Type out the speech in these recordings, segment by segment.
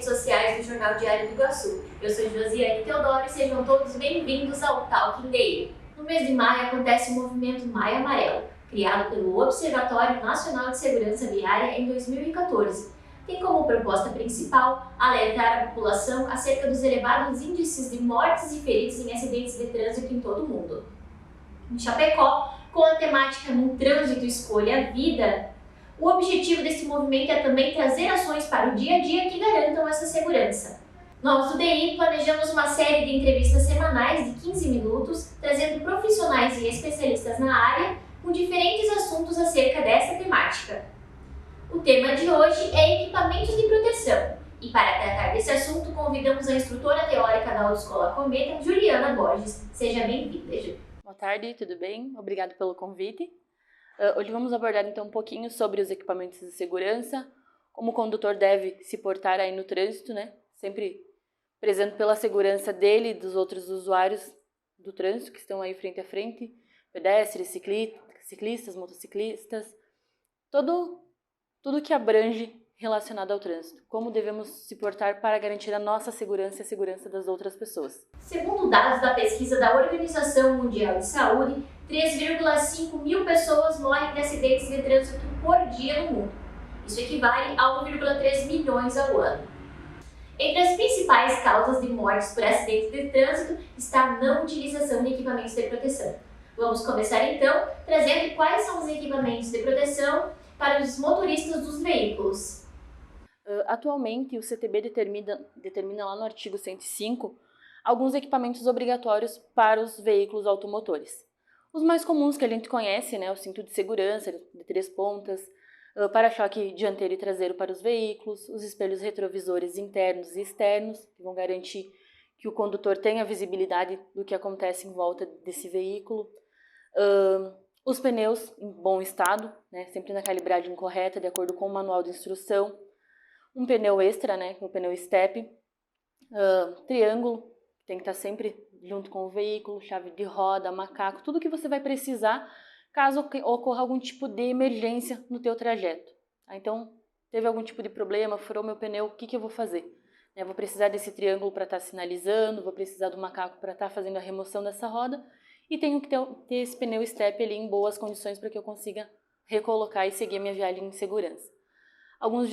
redes sociais do Jornal Diário do Iguaçu. Eu sou Josiane Teodoro e sejam todos bem-vindos ao Talking Day. No mês de maio acontece o movimento Maio Amarelo, criado pelo Observatório Nacional de Segurança Viária em 2014. Tem como proposta principal alertar a população acerca dos elevados índices de mortes e feridos em acidentes de trânsito em todo o mundo. Em Chapecó, com a temática No Trânsito Escolha a Vida, o objetivo desse movimento é também trazer ações para o dia a dia que garantam essa segurança. Nós do DI planejamos uma série de entrevistas semanais de 15 minutos, trazendo profissionais e especialistas na área com diferentes assuntos acerca dessa temática. O tema de hoje é equipamentos de proteção. E para tratar desse assunto, convidamos a instrutora teórica da Autoescola Cometa, Juliana Borges. Seja bem-vinda, Ju. Boa tarde, tudo bem? Obrigada pelo convite. Hoje vamos abordar então um pouquinho sobre os equipamentos de segurança, como o condutor deve se portar aí no trânsito, né? Sempre prezando pela segurança dele e dos outros usuários do trânsito que estão aí frente a frente, pedestres, ciclistas, motociclistas, tudo que abrange relacionado ao trânsito. Como devemos se portar para garantir a nossa segurança e a segurança das outras pessoas. Segundo dados da pesquisa da Organização Mundial de Saúde, 3,5 mil pessoas morrem de acidentes de trânsito por dia no mundo. Isso equivale a 1,3 milhões ao ano. Entre as principais causas de mortes por acidentes de trânsito está a não utilização de equipamentos de proteção. Vamos começar então trazendo quais são os equipamentos de proteção para os motoristas dos veículos. Atualmente, o CTB determina lá no artigo 105 alguns equipamentos obrigatórios para os veículos automotores. Os mais comuns que a gente conhece, né, o cinto de segurança de 3 pontas, para-choque dianteiro e traseiro para os veículos, os espelhos retrovisores internos e externos, que vão garantir que o condutor tenha visibilidade do que acontece em volta desse veículo, os pneus em bom estado, né, sempre na calibragem correta, de acordo com o manual de instrução, um pneu extra, né, o pneu step, triângulo, tem que estar sempre junto com o veículo, chave de roda, macaco, tudo que você vai precisar caso ocorra algum tipo de emergência no teu trajeto. Então, teve algum tipo de problema, furou meu pneu, o que eu vou fazer? Eu vou precisar desse triângulo para estar sinalizando, vou precisar do macaco para estar fazendo a remoção dessa roda e tenho que ter esse pneu step ali em boas condições para que eu consiga recolocar e seguir a minha viagem em segurança. Alguns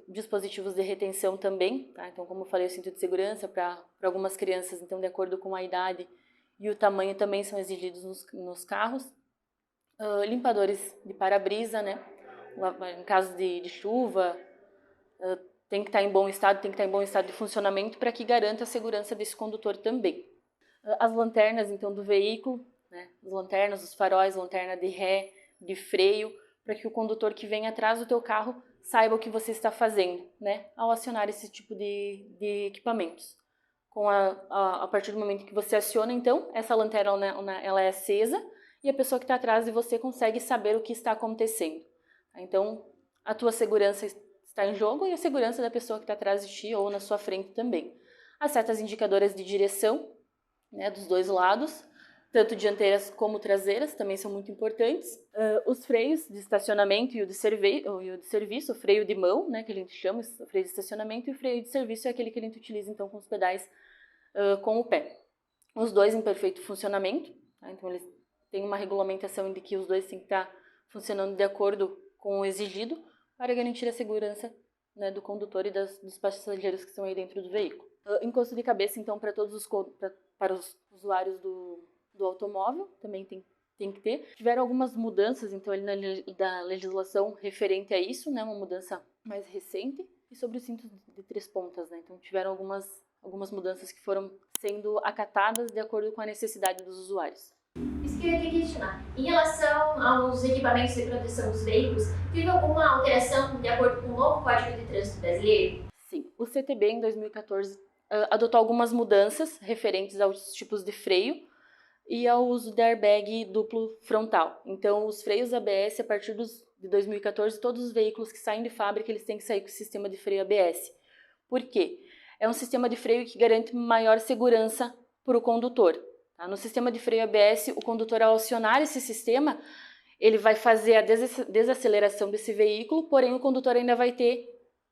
dispositivos de retenção também, tá? Então, como eu falei, o cinto de segurança para algumas crianças, então, de acordo com a idade e o tamanho, também são exigidos nos carros. Limpadores de para-brisa, né? Em caso de chuva, tem que estar em bom estado, tem que estar em bom estado de funcionamento para que garanta a segurança desse condutor também. As lanternas, então, do veículo, né? As lanternas, os faróis, lanterna de ré, de freio, para que o condutor que vem atrás do teu carro saiba o que você está fazendo, né? Ao acionar esse tipo de equipamentos. A partir do momento que você aciona, então, essa lanterna ela é acesa e a pessoa que está atrás de você consegue saber o que está acontecendo. Então, a tua segurança está em jogo e a segurança da pessoa que está atrás de ti ou na sua frente também. As setas indicadoras de direção, né, dos dois lados, tanto dianteiras como traseiras, também são muito importantes. Os freios de estacionamento e o de serviço, o freio de mão, né, que a gente chama, o freio de estacionamento, e o freio de serviço é aquele que a gente utiliza então com os pedais com o pé. Os dois em perfeito funcionamento, tá? Então eles têm uma regulamentação de que os dois têm que estar funcionando de acordo com o exigido para garantir a segurança, né, do condutor e dos passageiros que estão aí dentro do veículo. Encosto de cabeça, então, para os usuários do automóvel, também tem que ter. Tiveram algumas mudanças, então, da legislação referente a isso, né, uma mudança mais recente, e sobre os cintos de 3 pontas, né, então tiveram algumas mudanças que foram sendo acatadas de acordo com a necessidade dos usuários. Isso que eu ia ter que questionar. Em relação aos equipamentos de proteção dos veículos, teve alguma alteração de acordo com o novo Código de Trânsito Brasileiro? Sim, o CTB em 2014 adotou algumas mudanças referentes aos tipos de freio e ao uso de airbag duplo frontal. Então, os freios ABS, a partir de 2014, todos os veículos que saem de fábrica, eles têm que sair com o sistema de freio ABS. Por quê? É um sistema de freio que garante maior segurança para o condutor. Tá? No sistema de freio ABS, o condutor, ao acionar esse sistema, ele vai fazer a desaceleração desse veículo, porém o condutor ainda vai ter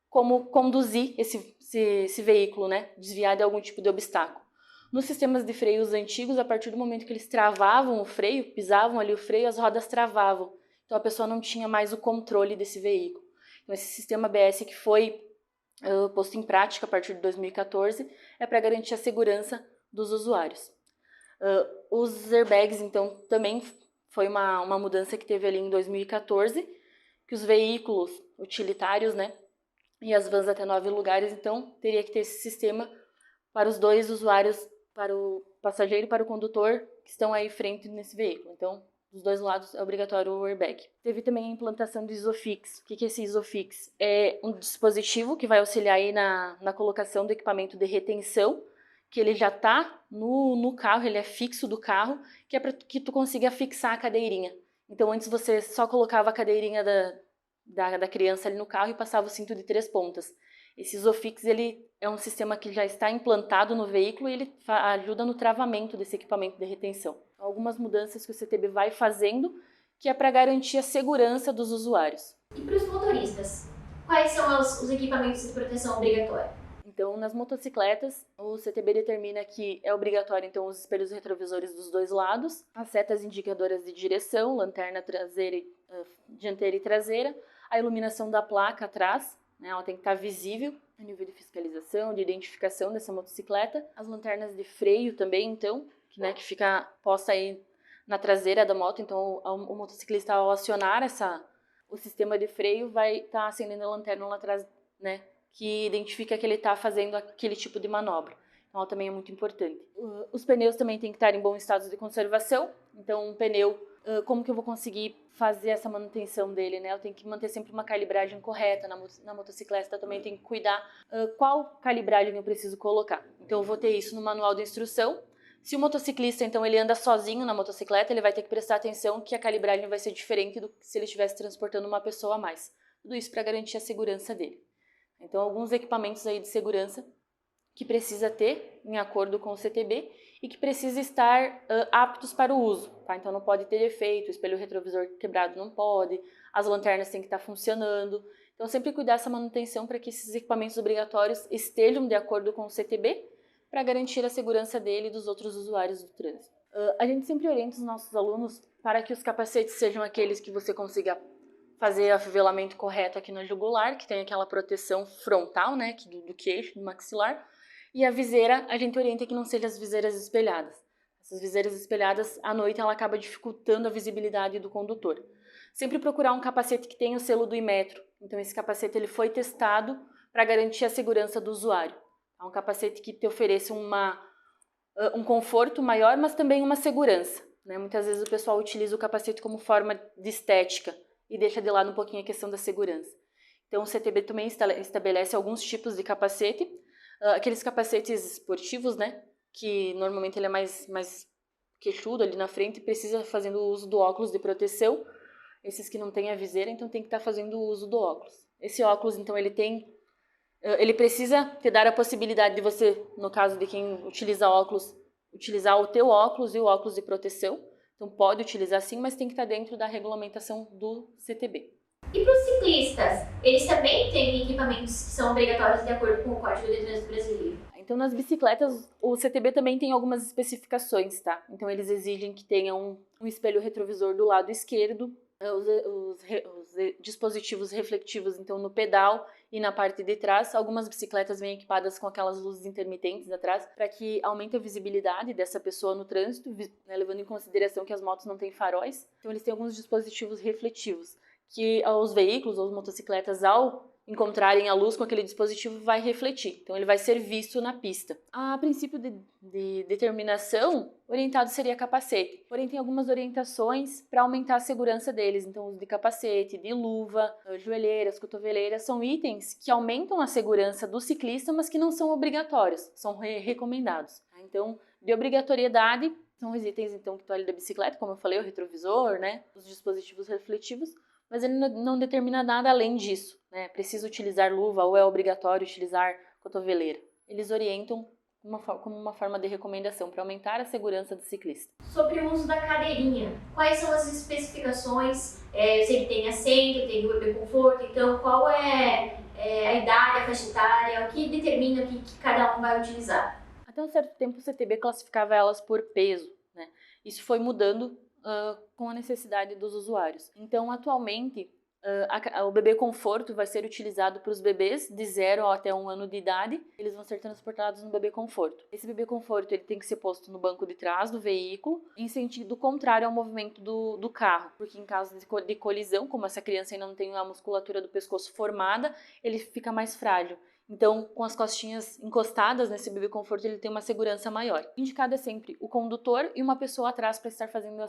como conduzir esse veículo, né? Desviar de algum tipo de obstáculo. Nos sistemas de freios antigos, a partir do momento que eles travavam o freio, pisavam ali o freio, as rodas travavam. Então a pessoa não tinha mais o controle desse veículo. Então esse sistema ABS que foi posto em prática a partir de 2014 é para garantir a segurança dos usuários. Os airbags, então, também foi uma mudança que teve ali em 2014, que os veículos utilitários, né, e as vans até 9 lugares, então, teria que ter esse sistema para os dois usuários, para o passageiro e para o condutor que estão aí frente nesse veículo. Então, dos dois lados é obrigatório o airbag. Teve também a implantação do ISOFIX. O que é esse ISOFIX? É um dispositivo que vai auxiliar aí na colocação do equipamento de retenção, que ele já está no carro, ele é fixo do carro, que é para que tu consiga fixar a cadeirinha. Então, antes você só colocava a cadeirinha da criança ali no carro e passava o cinto de 3 pontas. Esse ISOFIX, ele é um sistema que já está implantado no veículo e ele ajuda no travamento desse equipamento de retenção. Algumas mudanças que o CTB vai fazendo, que é para garantir a segurança dos usuários. E para os motoristas, quais são os equipamentos de proteção obrigatória? Então, nas motocicletas, o CTB determina que é obrigatório, então, os espelhos retrovisores dos dois lados, as setas indicadoras de direção, lanterna traseira, dianteira e traseira, a iluminação da placa atrás, né, ela tem que estar visível, a nível de fiscalização, de identificação dessa motocicleta, as lanternas de freio também, então, que fica posta aí na traseira da moto, então o motociclista, ao acionar o sistema de freio, vai estar acendendo a lanterna lá atrás, né, que identifica que ele está fazendo aquele tipo de manobra. Então, ela também é muito importante. Os pneus também têm que estar em bom estado de conservação. Então, um pneu, como que eu vou conseguir fazer essa manutenção dele, né? Eu tenho que manter sempre uma calibragem correta na motocicleta. Também tenho que cuidar qual calibragem eu preciso colocar. Então, eu vou ter isso no manual de instrução. Se o motociclista, então, ele anda sozinho na motocicleta, ele vai ter que prestar atenção que a calibragem vai ser diferente do que se ele estivesse transportando uma pessoa a mais. Tudo isso para garantir a segurança dele. Então, alguns equipamentos aí de segurança que precisa ter em acordo com o CTB e que precisa estar aptos para o uso, tá? Então, não pode ter defeito, o espelho retrovisor quebrado não pode, as lanternas têm que estar funcionando. Então, sempre cuidar dessa manutenção para que esses equipamentos obrigatórios estejam de acordo com o CTB para garantir a segurança dele e dos outros usuários do trânsito. A gente sempre orienta os nossos alunos para que os capacetes sejam aqueles que você consiga fazer afivelamento correto aqui na jugular, que tem aquela proteção frontal, né, do queixo, do maxilar. E a viseira, a gente orienta que não sejam as viseiras espelhadas. Essas viseiras espelhadas, à noite, ela acaba dificultando a visibilidade do condutor. Sempre procurar um capacete que tenha o selo do Inmetro. Então, esse capacete ele foi testado para garantir a segurança do usuário. É um capacete que te oferece um conforto maior, mas também uma segurança, né? Muitas vezes o pessoal utiliza o capacete como forma de estética e deixa de lado um pouquinho a questão da segurança. Então, o CTB também estabelece alguns tipos de capacete, aqueles capacetes esportivos, né, que normalmente ele é mais queixudo ali na frente, precisa fazendo o uso do óculos de proteção, esses que não têm a viseira, então tem que estar fazendo o uso do óculos. Esse óculos, então, ele precisa te dar a possibilidade de você, no caso de quem utiliza óculos, utilizar o teu óculos e o óculos de proteção. Então, pode utilizar sim, mas tem que estar dentro da regulamentação do CTB. E para os ciclistas, eles também têm equipamentos que são obrigatórios de acordo com o Código de Trânsito Brasileiro? Então, nas bicicletas, o CTB também tem algumas especificações, tá? Então, eles exigem que tenha um espelho retrovisor do lado esquerdo, os dispositivos reflectivos, então, no pedal e na parte de trás. Algumas bicicletas vêm equipadas com aquelas luzes intermitentes atrás, para que aumente a visibilidade dessa pessoa no trânsito, né, levando em consideração que as motos não têm faróis. Então, eles têm alguns dispositivos refletivos, que os veículos ou as motocicletas, ao encontrarem a luz com aquele dispositivo, vai refletir. Então, ele vai ser visto na pista. A princípio de determinação, orientado seria capacete. Porém, tem algumas orientações para aumentar a segurança deles. Então, uso de capacete, de luva, joelheiras, cotoveleiras, são itens que aumentam a segurança do ciclista, mas que não são obrigatórios, são recomendados. Então, de obrigatoriedade, são os itens então, que estão ali da bicicleta, como eu falei, o retrovisor, né, os dispositivos refletivos, mas ele não determina nada além disso, né? Precisa utilizar luva ou é obrigatório utilizar cotoveleira. Eles orientam como uma forma de recomendação para aumentar a segurança do ciclista. Sobre o uso da cadeirinha, quais são as especificações? Se ele tem assento, tem bebê conforto, então qual é a idade, a faixa etária, o que determina o que cada um vai utilizar? Até um certo tempo o CTB classificava elas por peso, né? Isso foi mudando com a necessidade dos usuários. Então, atualmente, o bebê conforto vai ser utilizado para os bebês de 0 até 1 ano de idade. Eles vão ser transportados no bebê conforto. Esse bebê conforto ele tem que ser posto no banco de trás do veículo, em sentido contrário ao movimento do carro, porque em caso de colisão, como essa criança ainda não tem a musculatura do pescoço formada, ele fica mais frágil. Então, com as costinhas encostadas nesse bebê conforto, ele tem uma segurança maior. Indicado é sempre o condutor e uma pessoa atrás para estar fazendo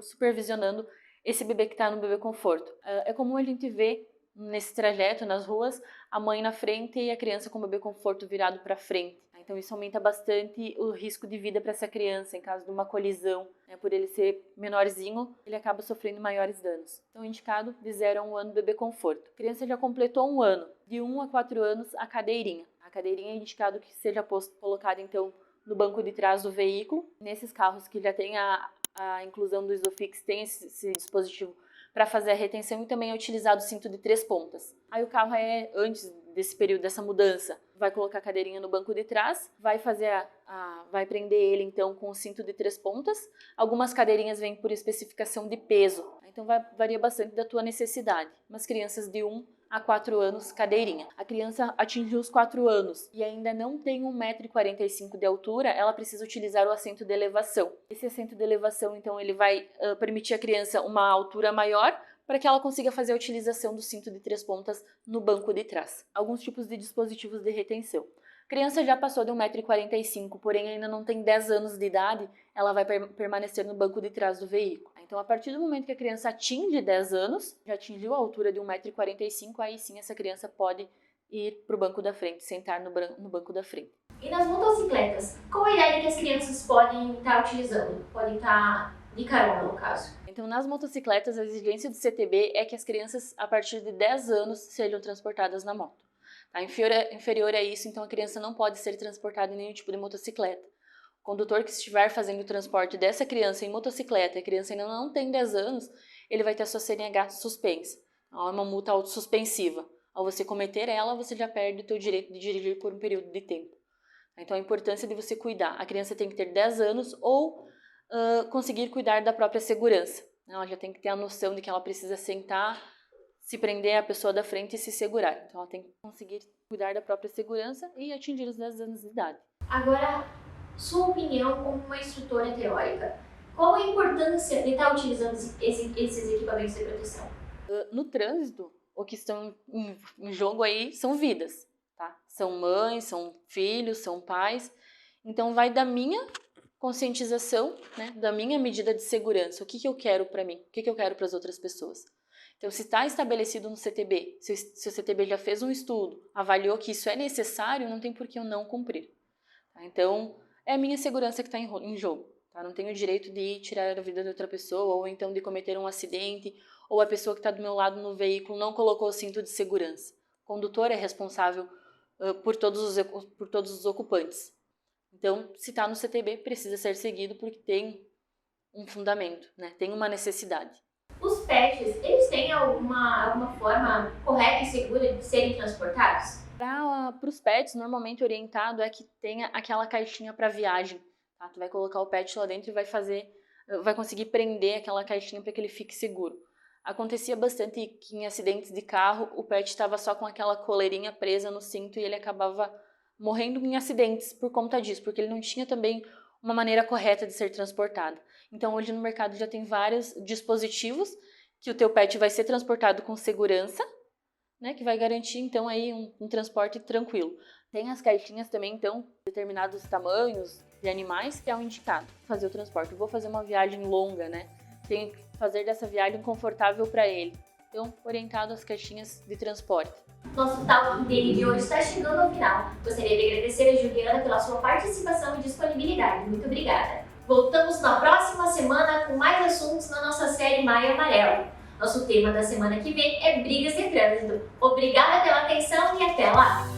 supervisionando esse bebê que está no bebê conforto. É comum a gente ver nesse trajeto, nas ruas, a mãe na frente e a criança com o bebê conforto virado para frente. Então isso aumenta bastante o risco de vida para essa criança em caso de uma colisão. Por ele ser menorzinho, ele acaba sofrendo maiores danos. Então indicado de 0 a 1 ano bebê conforto. A criança já completou 1 ano, de 1 a 4 anos a cadeirinha. A cadeirinha é indicado que seja colocada então no banco de trás do veículo. Nesses carros que já tem a inclusão do Isofix, tem esse dispositivo para fazer a retenção e também é utilizado o cinto de 3 pontas. Aí o carro antes desse período, dessa mudança, vai colocar a cadeirinha no banco de trás, vai vai prender ele então com o cinto de 3 pontas. Algumas cadeirinhas vêm por especificação de peso, então varia bastante da tua necessidade. Mas crianças de 1 a 4 anos, cadeirinha. A criança atingiu os 4 anos e ainda não tem 1,45 m de altura, ela precisa utilizar o assento de elevação. Esse assento de elevação, então, ele vai permitir à criança uma altura maior para que ela consiga fazer a utilização do cinto de 3 pontas no banco de trás. Alguns tipos de dispositivos de retenção. A criança já passou de 1,45 m, porém ainda não tem 10 anos de idade, ela vai permanecer no banco de trás do veículo. Então, a partir do momento que a criança atinge 10 anos, já atingiu a altura de 1,45 m, aí sim essa criança pode ir para o banco da frente, sentar no banco da frente. E nas motocicletas, qual a ideia que as crianças podem estar utilizando? Podem estar de carona, no caso. Então, nas motocicletas, a exigência do CTB é que as crianças, a partir de 10 anos, sejam transportadas na moto. Inferior a isso, então a criança não pode ser transportada em nenhum tipo de motocicleta. O condutor que estiver fazendo o transporte dessa criança em motocicleta e a criança ainda não tem 10 anos, ele vai ter a sua CNH suspensa. É uma multa autossuspensiva. Ao você cometer ela, você já perde o seu direito de dirigir por um período de tempo. Então, a importância de você cuidar. A criança tem que ter 10 anos ou conseguir cuidar da própria segurança. Ela já tem que ter a noção de que ela precisa sentar, se prender à pessoa da frente e se segurar. Então, ela tem que conseguir cuidar da própria segurança e atingir os 10 anos de idade. Agora, sua opinião como uma instrutora teórica. Qual a importância de estar utilizando esses equipamentos de proteção? No trânsito, o que estão em jogo aí são vidas, tá? São mães, são filhos, são pais. Então, vai da minha conscientização, né, da minha medida de segurança. O que eu quero para mim? O que eu quero para as outras pessoas? Então, se está estabelecido no CTB, se o CTB já fez um estudo, avaliou que isso é necessário, não tem por que eu não cumprir. Tá? Então, é a minha segurança que está em jogo. Tá? Não tenho o direito de ir tirar a vida de outra pessoa, ou então de cometer um acidente, ou a pessoa que está do meu lado no veículo não colocou o cinto de segurança. O condutor é responsável por todos os ocupantes. Então, se está no CTB, precisa ser seguido porque tem um fundamento, né? Tem uma necessidade. Os pets, eles têm alguma forma correta e segura de serem transportados? Para os pets, normalmente orientado é que tenha aquela caixinha para viagem. Tá? Tu vai colocar o pet lá dentro e vai conseguir prender aquela caixinha para que ele fique seguro. Acontecia bastante que em acidentes de carro, o pet estava só com aquela coleirinha presa no cinto e ele acabava morrendo em acidentes por conta disso, porque ele não tinha também uma maneira correta de ser transportado. Então, hoje no mercado já tem vários dispositivos que o teu pet vai ser transportado com segurança, né, que vai garantir, então, aí um transporte tranquilo. Tem as caixinhas também, então, determinados tamanhos de animais que é o indicado fazer o transporte. Eu vou fazer uma viagem longa, né? Tenho que fazer dessa viagem confortável para ele. Então, orientado às caixinhas de transporte. Nosso Talk Daily de hoje está chegando ao final. Gostaria de agradecer a Juliana pela sua participação e disponibilidade. Muito obrigada. Voltamos na próxima semana com mais assuntos na nossa série Maio Amarelo. Nosso tema da semana que vem é brigas de trânsito. Obrigada pela atenção e até lá!